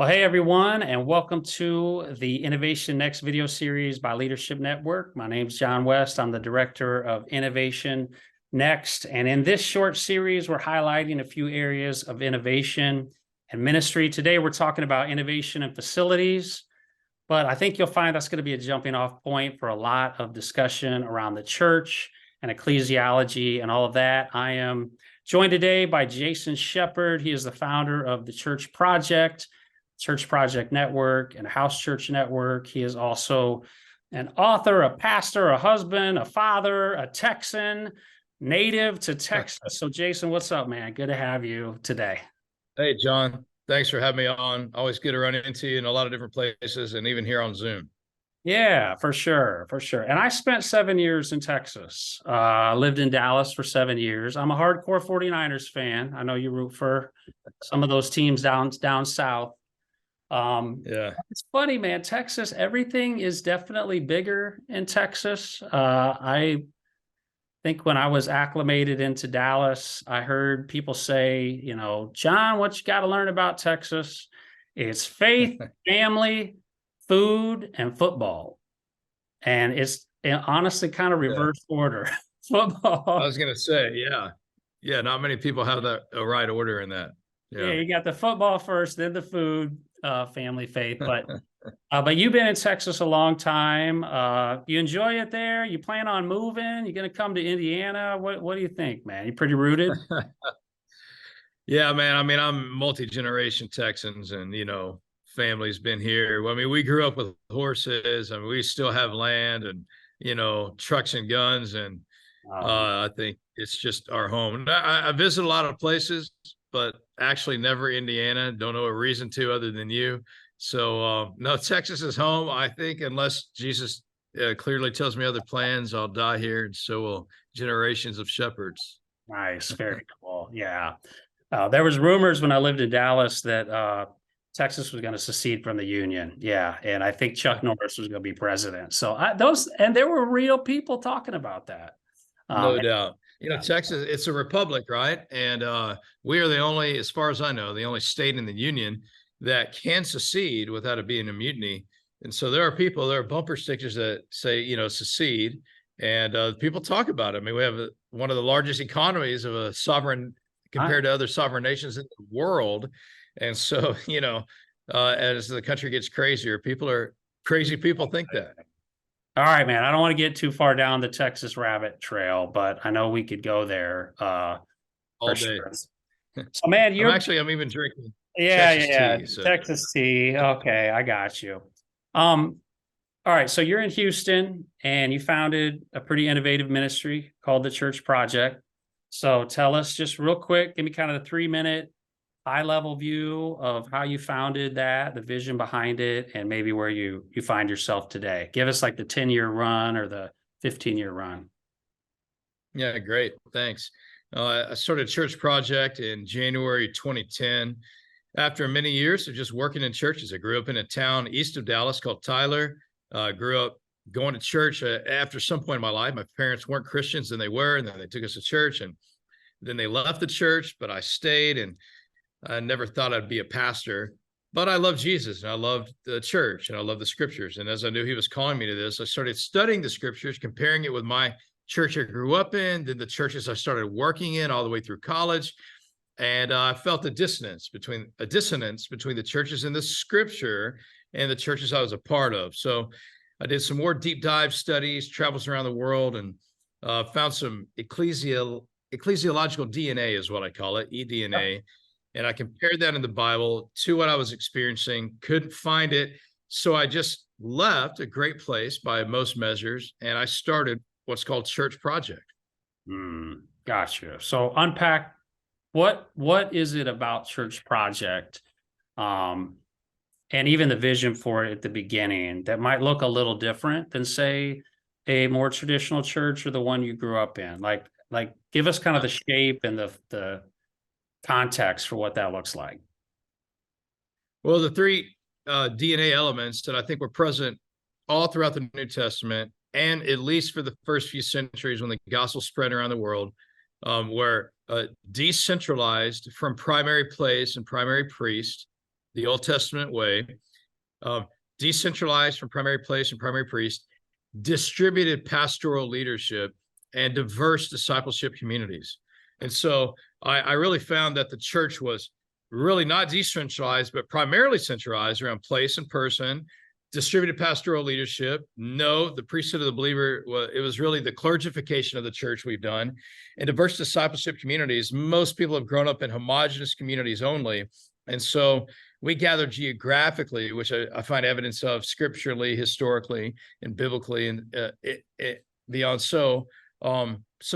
Well, hey everyone, and welcome to the Innovation Next video series by Leadership Network. My name is John West. I'm the Director of Innovation Next. And in this short series, we're highlighting a few areas of innovation and ministry. Today, we're talking about innovation and facilities, but I think you'll find that's going to be a jumping off point for a lot of discussion around the church and ecclesiology and all of that. I am joined today by Jason Shepperd. He is the founder of the Church Project Network, and House Church Network. He is also an author, a pastor, a husband, a father, a Texan, native to Texas. So Jason, what's up, man? Good to have you today. Hey, John. Thanks for having me on. Always good to run into you in a lot of different places and even here on Zoom. Yeah, for sure. And I spent 7 years in Texas. I lived in Dallas for 7 years. I'm a hardcore 49ers fan. I know you root for some of those teams down south. Yeah. It's funny, man. Texas, everything is definitely bigger in Texas. I think when I was acclimated into Dallas, I heard people say, John, what you got to learn about Texas? It's faith, family, food, and football. And it's honestly kind of reverse order. Football. I was going to say, yeah. Yeah, not many people have that a right order in that. Yeah, you got the football first, then the food, family, faith. But you've been in Texas a long time. You enjoy it there? You plan on moving? You going to come to Indiana? What do you think, man? You pretty rooted? Yeah, man. I mean, I'm multi-generation Texans and, family's been here. I mean, we grew up with horses. I mean, we still have land and, trucks and guns. And I think it's just our home. I visit a lot of places, but actually never Indiana. Don't know a reason to other than you. So no, Texas is home. I think unless Jesus clearly tells me other plans, I'll die here, and so will generations of shepherds. Nice, very cool. Yeah, there was rumors when I lived in Dallas that Texas was going to secede from the Union. Yeah, and I think Chuck Norris was going to be president. So there were real people talking about that. No doubt. Texas, it's a republic, right? And we are the only, as far as I know, the only state in the union that can secede without it being a mutiny. And so there are bumper stickers that say, secede. And people talk about it. I mean, we have one of the largest economies of a sovereign compared to other sovereign nations in the world. And so, as the country gets crazier, crazy people think that. All right, man. I don't want to get too far down the Texas rabbit trail, but I know we could go there all day. Sure. So, man, I'm even drinking. Texas tea. Okay, I got you. All right, so you're in Houston and you founded a pretty innovative ministry called the Church Project. So tell us just real quick, give me kind of the 3-minute high-level view of how you founded that, the vision behind it, and maybe where you find yourself today. Give us like the 10-year run or the 15-year run. Yeah, great. Thanks. I started Church Project in January 2010. After many years of just working in churches, I grew up in a town east of Dallas called Tyler. Grew up going to church after some point in my life. My parents weren't Christians, and they were, and then they took us to church, and then they left the church, but I stayed, and I never thought I'd be a pastor, but I love Jesus and I loved the church and I love the scriptures. And as I knew he was calling me to this, I started studying the scriptures, comparing it with my church I grew up in, then the churches I started working in all the way through college. And I felt a dissonance between the churches in the scripture and the churches I was a part of. So I did some more deep dive studies, travels around the world, and found some ecclesiological DNA is what I call it, eDNA. And I compared that in the Bible to what I was experiencing, couldn't find it. So I just left a great place by most measures, and I started what's called Church Project. Gotcha. So unpack what is it about Church Project, and even the vision for it at the beginning that might look a little different than, say, a more traditional church or the one you grew up in. Like give us kind of the shape and the context for what that looks like. Well, the three DNA elements that I think were present all throughout the New Testament, and at least for the first few centuries when the gospel spread around the world, were decentralized from primary place and primary priest, the Old Testament way, decentralized from primary place and primary priest, distributed pastoral leadership, and diverse discipleship communities. And so I really found that the church was really not decentralized, but primarily centralized around place and person, distributed pastoral leadership. No, the priesthood of the believer, well, it was really the clergification of the church we've done, and diverse discipleship communities. Most people have grown up in homogenous communities only. And so we gather geographically, which I find evidence of scripturally, historically, and biblically, and beyond. So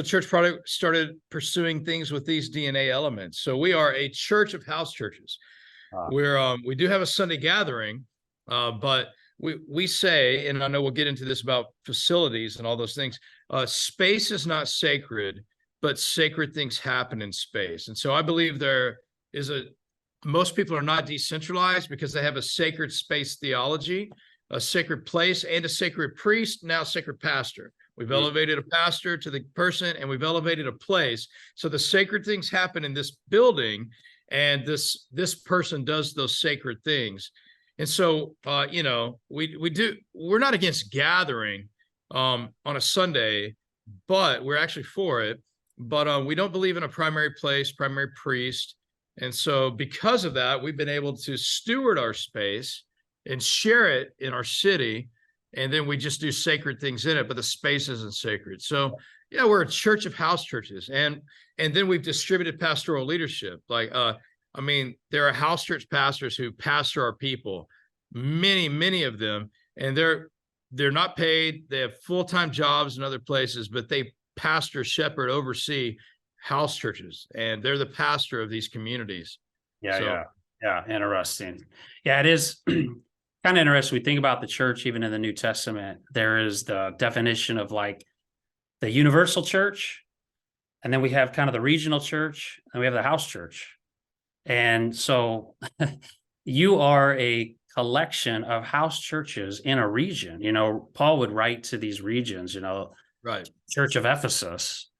church product started pursuing things with these DNA elements. So we are a church of house churches. We do have a Sunday gathering, but we say, and I know we'll get into this about facilities and all those things, space is not sacred, but sacred things happen in space. And so I believe most people are not decentralized because they have a sacred space theology, a sacred place, and a sacred priest, now sacred pastor. We've elevated a pastor to the person, and we've elevated a place. So the sacred things happen in this building, and this person does those sacred things. And so, we're not against gathering on a Sunday, but we're actually for it. But we don't believe in a primary place, primary priest. And so because of that, we've been able to steward our space and share it in our city. And then we just do sacred things in it, but the space isn't sacred. So yeah, we're a church of house churches. And then we've distributed pastoral leadership. There are house church pastors who pastor our people, many of them, and they're not paid. They have full-time jobs in other places, but they pastor, shepherd, oversee house churches, and they're the pastor of these communities. Yeah. Interesting. Yeah, it is kind of interesting. We think about the church, even in the New Testament, there is the definition of like the universal church, and then we have kind of the regional church, and we have the house church. And so you are a collection of house churches in a region. Paul would write to these regions, right, Church of Ephesus,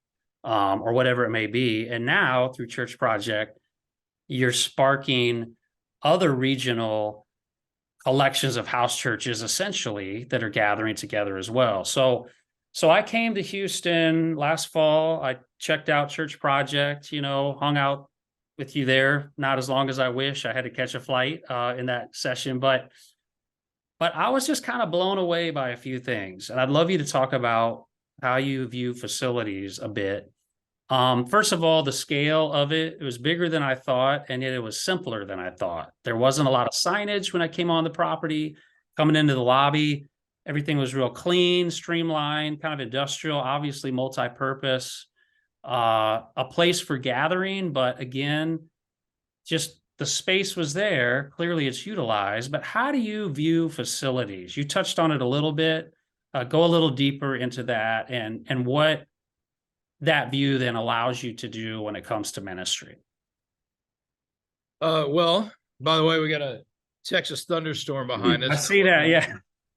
or whatever it may be. And now through Church Project, you're sparking other regional collections of house churches, essentially, that are gathering together as well. So I came to Houston last fall. I checked out Church Project, hung out with you there, not as long as I wish. I had to catch a flight in that session, but I was just kind of blown away by a few things. And I'd love you to talk about how you view facilities a bit. First of all, the scale of it was bigger than I thought, and yet it was simpler than I thought. There wasn't a lot of signage when I came on the property. Coming into the lobby, everything was real clean, streamlined, kind of industrial, obviously multi-purpose, a place for gathering. But again, just the space was there. Clearly it's utilized. But how do you view facilities? You touched on it a little bit. Go a little deeper into that and what that view then allows you to do when it comes to ministry. Well, by the way, we got a Texas thunderstorm behind us. I see that. Yeah.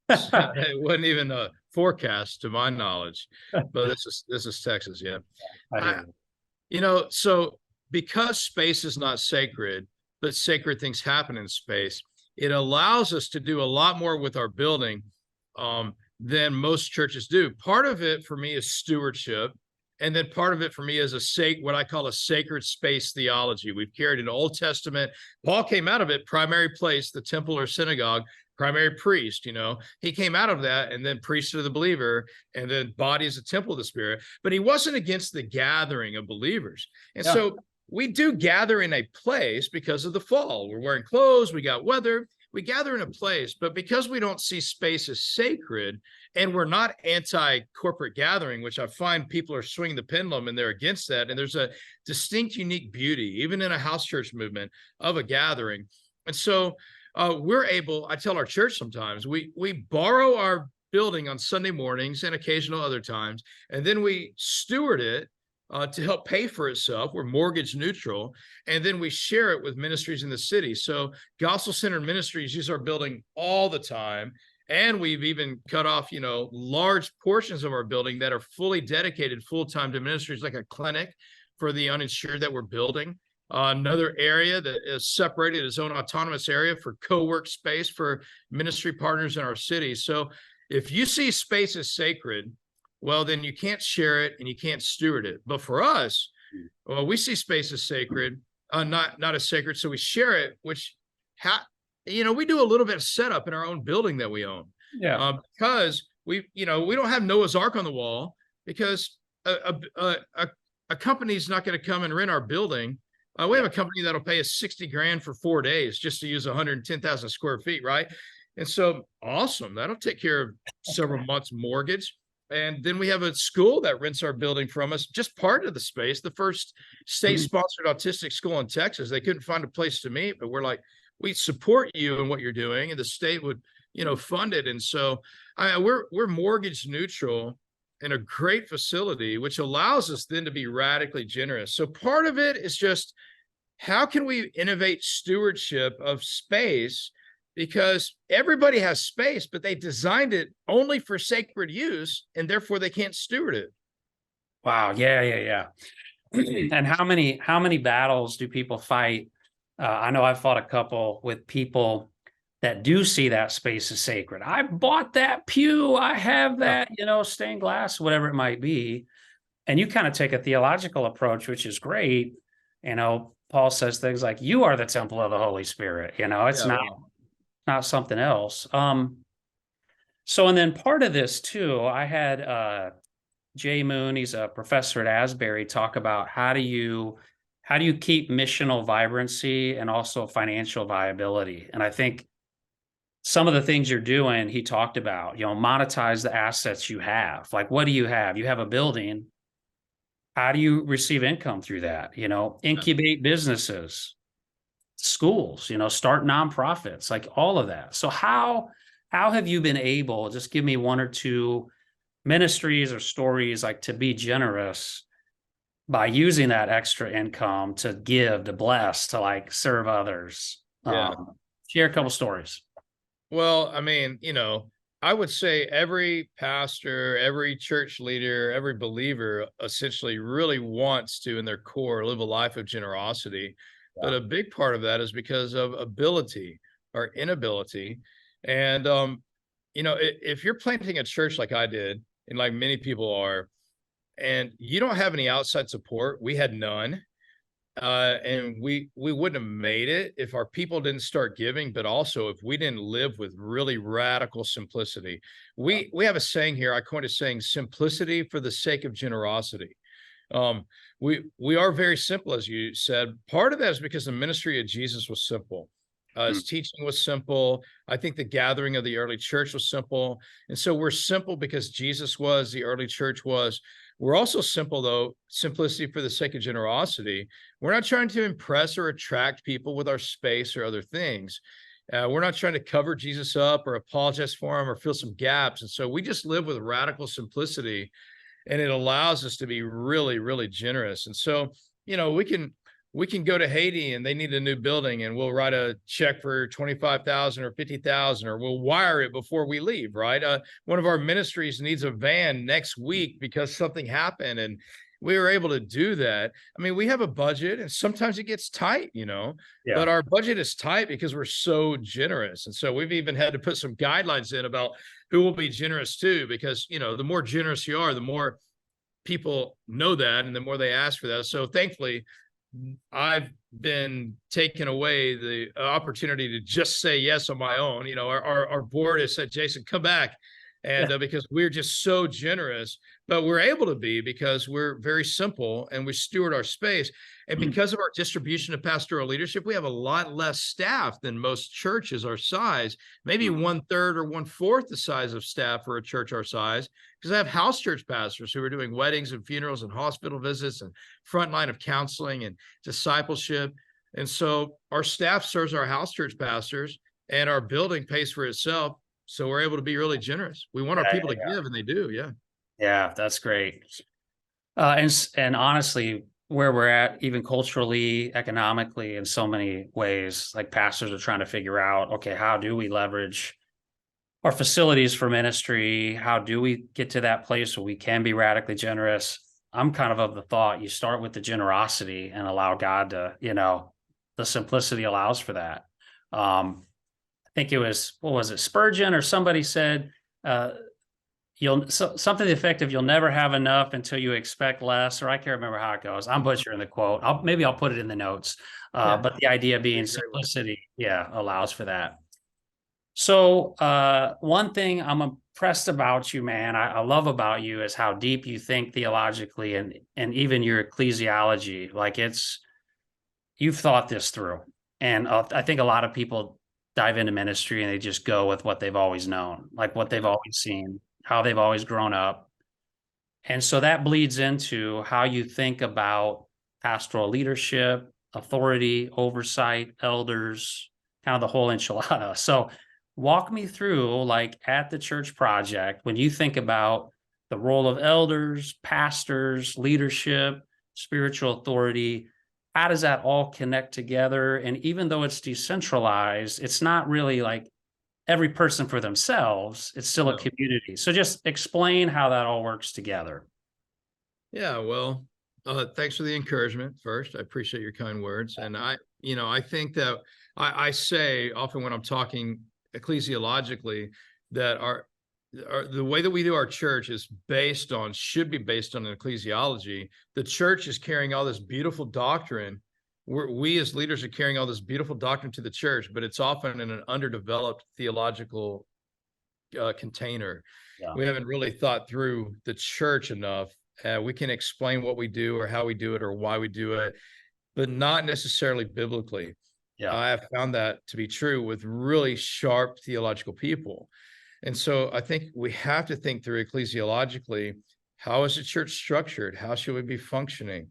It wasn't even a forecast to my knowledge, but this is Texas. Yeah. So because space is not sacred, but sacred things happen in space, it allows us to do a lot more with our building than most churches do. Part of it for me is stewardship. And then part of it for me is what I call a sacred space theology. We've carried an Old Testament. Paul came out of it, primary place, the temple or synagogue, primary priest, he came out of that, and then priesthood of the believer, and then body is a temple of the Spirit. But he wasn't against the gathering of believers. And so we do gather in a place because of the fall. We're wearing clothes, we got weather, we gather in a place, but because we don't see space as sacred, and we're not anti-corporate gathering, which I find people are swinging the pendulum and they're against that. And there's a distinct, unique beauty, even in a house church movement, of a gathering. And so we're able, I tell our church sometimes, we borrow our building on Sunday mornings and occasional other times, and then we steward it to help pay for itself. We're mortgage neutral, and then we share it with ministries in the city. So gospel-centered ministries use our building all the time. And we've even cut off, large portions of our building that are fully dedicated full-time to ministries, like a clinic for the uninsured that we're building. Another area that is separated, its own autonomous area for co-work space for ministry partners in our city. So if you see space as sacred, well, then you can't share it and you can't steward it. But for us, well, we see space as sacred, not as sacred. So we share it, which, we do a little bit of setup in our own building that we own. Yeah. Because we don't have Noah's Ark on the wall, because a company's not going to come and rent our building. We have a company that'll pay us 60 grand for 4 days just to use 110,000 square feet, right? And so, awesome. That'll take care of several months' mortgage. And then we have a school that rents our building from us, just part of the space, the first state-sponsored autistic school in Texas. They couldn't find a place to meet, but we're like, we support you in what you're doing, and the state would, fund it. And so we're mortgage neutral in a great facility, which allows us then to be radically generous. So part of it is just, how can we innovate stewardship of space? Because everybody has space, but they designed it only for sacred use, and therefore they can't steward it. Wow. Yeah. And how many battles do people fight? I know I've fought a couple with people that do see that space as sacred. I bought that pew. I have that, stained glass, whatever it might be. And you kind of take a theological approach, which is great. Paul says things like, you are the temple of the Holy Spirit. It's not something else. So, and then part of this too, I had Jay Moon, he's a professor at Asbury, talk about how do you keep missional vibrancy and also financial viability. And I think some of the things you're doing, he talked about, monetize the assets you have. Like, what do you have? You have a building. How do you receive income through that? Incubate businesses, schools, start nonprofits, like all of that. So how have you been able, just give me one or two ministries or stories, like, to be generous by using that extra income to give, to bless, to like serve others? Share a couple stories. Well, I would say every pastor, every church leader, every believer essentially really wants to, in their core, live a life of generosity. But a big part of that is because of ability or inability. And, if you're planting a church like I did, and like many people are, and you don't have any outside support, we had none. And we wouldn't have made it if our people didn't start giving, but also if we didn't live with really radical simplicity. We have a saying here, I coined a saying, simplicity for the sake of generosity. We are very simple, as you said. Part of that is because the ministry of Jesus was simple. His teaching was simple. I think the gathering of the early church was simple. And so we're simple because Jesus was, the early church was. We're also simple, though, simplicity for the sake of generosity. We're not trying to impress or attract people with our space or other things. We're not trying to cover Jesus up or apologize for him or fill some gaps. And so we just live with radical simplicity, and it allows us to be really, really generous. And so, we can go to Haiti and they need a new building, and we'll write a check for 25,000 or 50,000, or we'll wire it before we leave, right? One of our ministries needs a van next week because something happened, and we were able to do that. We have a budget, and sometimes it gets tight, but our budget is tight because we're so generous. And so we've even had to put some guidelines in about who will be generous to, because, the more generous you are, the more people know that, and the more they ask for that. So thankfully, I've been taken away the opportunity to just say yes on my own. Our board has said, Jason, come back. And because we're just so generous, but we're able to be because we're very simple and we steward our space. And because of our distribution of pastoral leadership, we have a lot less staff than most churches our size, maybe 1/3 or 1/4 the size of staff for a church our size, because I have house church pastors who are doing weddings and funerals and hospital visits and front line of counseling and discipleship. And so our staff serves our house church pastors, and our building pays for itself. So we're able to be really generous. We want our people to give, and they do. Yeah. Yeah, that's great. And honestly, where we're at, even culturally, economically, in so many ways, like pastors are trying to figure out, okay, how do we leverage our facilities for ministry? How do we get to that place where we can be radically generous? I'm kind of the thought you start with the generosity and allow God to, the simplicity allows for that. I think it was, what was it, Spurgeon or somebody said, something to the effect of, you'll never have enough until you expect less, or I can't remember how it goes. I'm butchering the quote. Maybe I'll put it in the notes. But the idea being simplicity, allows for that. So one thing I'm impressed about you, man, I love about you is how deep you think theologically, and even your ecclesiology. Like, you've thought this through. And I think a lot of people dive into ministry and they just go with what they've always known, like what they've always seen, how they've always grown up. And so that bleeds into how you think about pastoral leadership, authority, oversight, elders, kind of the whole enchilada. So walk me through, like, at the church project, when you think about the role of elders, pastors, leadership, spiritual authority, how does that all connect together? And even though it's decentralized, it's not really like every person for themselves. It's still a community. So just explain how that all works together. Yeah, well, thanks for the encouragement first. I appreciate your kind words. And I think that I say often when I'm talking ecclesiologically that the way that we do our church should be based on an ecclesiology. The church is carrying all this beautiful doctrine. We as leaders are carrying all this beautiful doctrine to the church, but it's often in an underdeveloped theological container. Yeah. We haven't really thought through the church enough. We can explain what we do or how we do it or why we do it, but not necessarily biblically. Yeah. I have found that to be true with really sharp theological people. And so I think we have to think through ecclesiologically, how is the church structured? How should we be functioning?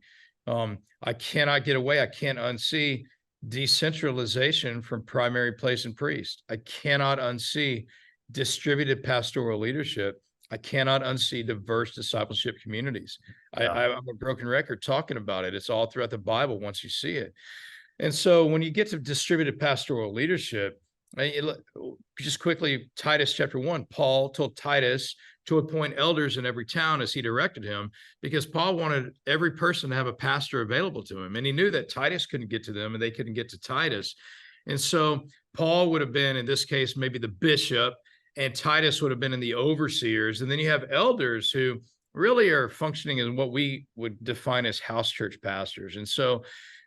I cannot get away. I can't unsee decentralization from primary, place, and priest. I cannot unsee distributed pastoral leadership. I cannot unsee diverse discipleship communities. Yeah. I'm a broken record talking about it. It's all throughout the Bible once you see it. And so when you get to distributed pastoral leadership, just quickly, Titus chapter 1, Paul told Titus to appoint elders in every town as he directed him, because Paul wanted every person to have a pastor available to him. And he knew that Titus couldn't get to them and they couldn't get to Titus. And so Paul would have been, in this case, maybe the bishop, and Titus would have been in the overseers. And then you have elders who really are functioning as what we would define as house church pastors. And so,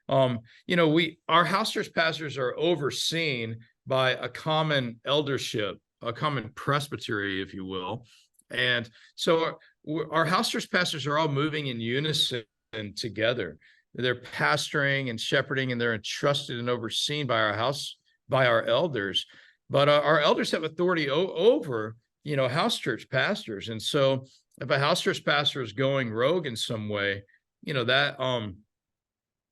our house church pastors are overseen by a common eldership, a common presbytery, if you will. And so our house church pastors are all moving in unison together. They're pastoring and shepherding, and they're entrusted and overseen by our elders. But our elders have authority over, house church pastors. And so if a house church pastor is going rogue in some way, that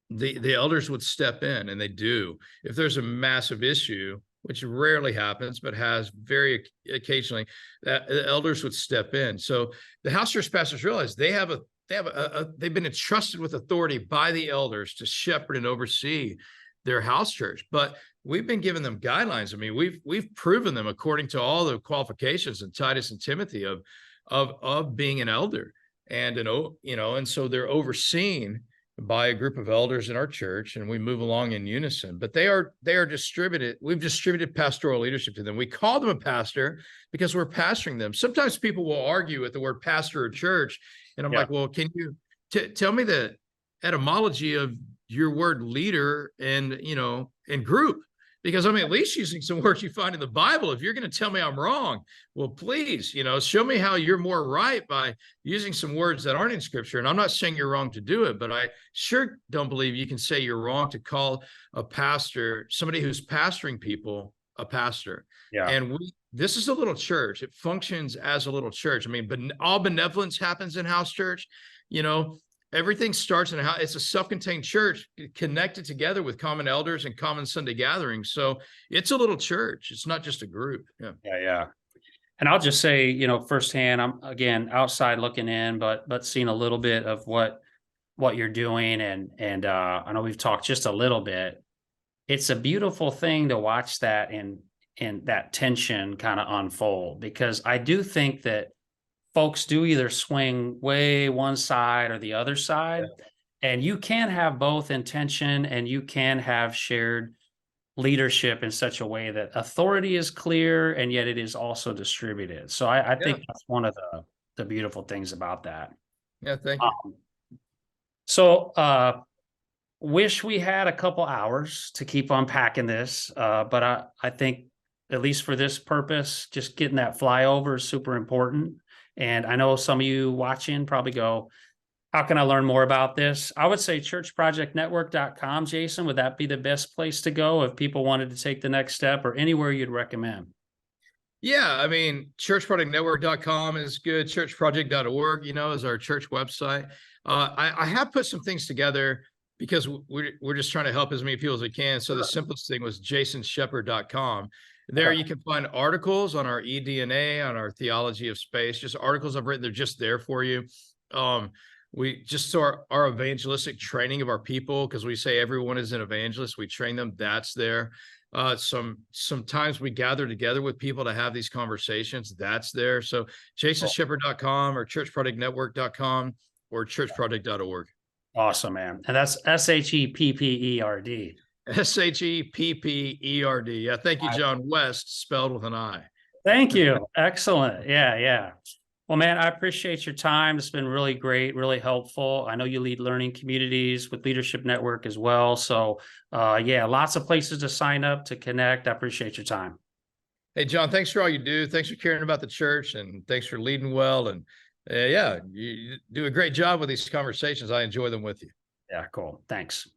the elders would step in, and they do. If there's a massive issue, which rarely happens, but has very occasionally, that the elders would step in. So the house church pastors realize they've been entrusted with authority by the elders to shepherd and oversee their house church. But we've been giving them guidelines. I mean, we've proven them according to all the qualifications in Titus and Timothy of being an elder, and and so they're overseen by a group of elders in our church, and we move along in unison. But they are distributed. We've distributed pastoral leadership to them. We call them a pastor because we're pastoring them. Sometimes people will argue with the word pastor or church, and I'm like, well, can you tell me the etymology of your word leader and group? Because I'm at least using some words you find in the Bible. If you're going to tell me I'm wrong, well, please, show me how you're more right by using some words that aren't in Scripture. And I'm not saying you're wrong to do it, but I sure don't believe you can say you're wrong to call a pastor, somebody who's pastoring people, a pastor. Yeah. And this is a little church. It functions as a little church. I mean, but all benevolence happens in house church. Everything starts in a house. It's a self-contained church connected together with common elders and common Sunday gatherings. So it's a little church. It's not just a group. Yeah. And I'll just say, firsthand, I'm again outside looking in, but seeing a little bit of what you're doing, and I know we've talked just a little bit. It's a beautiful thing to watch that and that tension kind of unfold, because I do think that folks do either swing way one side or the other side. And you can have both intention and you can have shared leadership in such a way that authority is clear and yet it is also distributed. So I think that's one of the beautiful things about that. Yeah, thank you. So wish we had a couple hours to keep unpacking this, but I think at least for this purpose, just getting that flyover is super important. And I know some of you watching probably go, how can I learn more about this? I would say churchprojectnetwork.com, Jason. Would that be the best place to go if people wanted to take the next step, or anywhere you'd recommend? Yeah, I mean, churchprojectnetwork.com is good. Churchproject.org, is our church website. I have put some things together because we're just trying to help as many people as we can. So the simplest thing was jasonshepperd.com. There you can find articles on our eDNA, on our theology of space, just articles I've written. They're just there for you. We just saw our evangelistic training of our people, because we say everyone is an evangelist. We train them. That's there. Sometimes we gather together with people to have these conversations. That's there. So jasonshepperd.com or churchprojectnetwork.com or churchproject.org. Awesome, man. And that's SHEPPERD. SHEPPERD. Yeah. Thank you, John West, spelled with an I. Thank you. Excellent. Yeah. Well, man, I appreciate your time. It's been really great, really helpful. I know you lead learning communities with Leadership Network as well. So yeah, lots of places to sign up, to connect. I appreciate your time. Hey, John, thanks for all you do. Thanks for caring about the church, and thanks for leading well. And yeah, you do a great job with these conversations. I enjoy them with you. Yeah, cool. Thanks.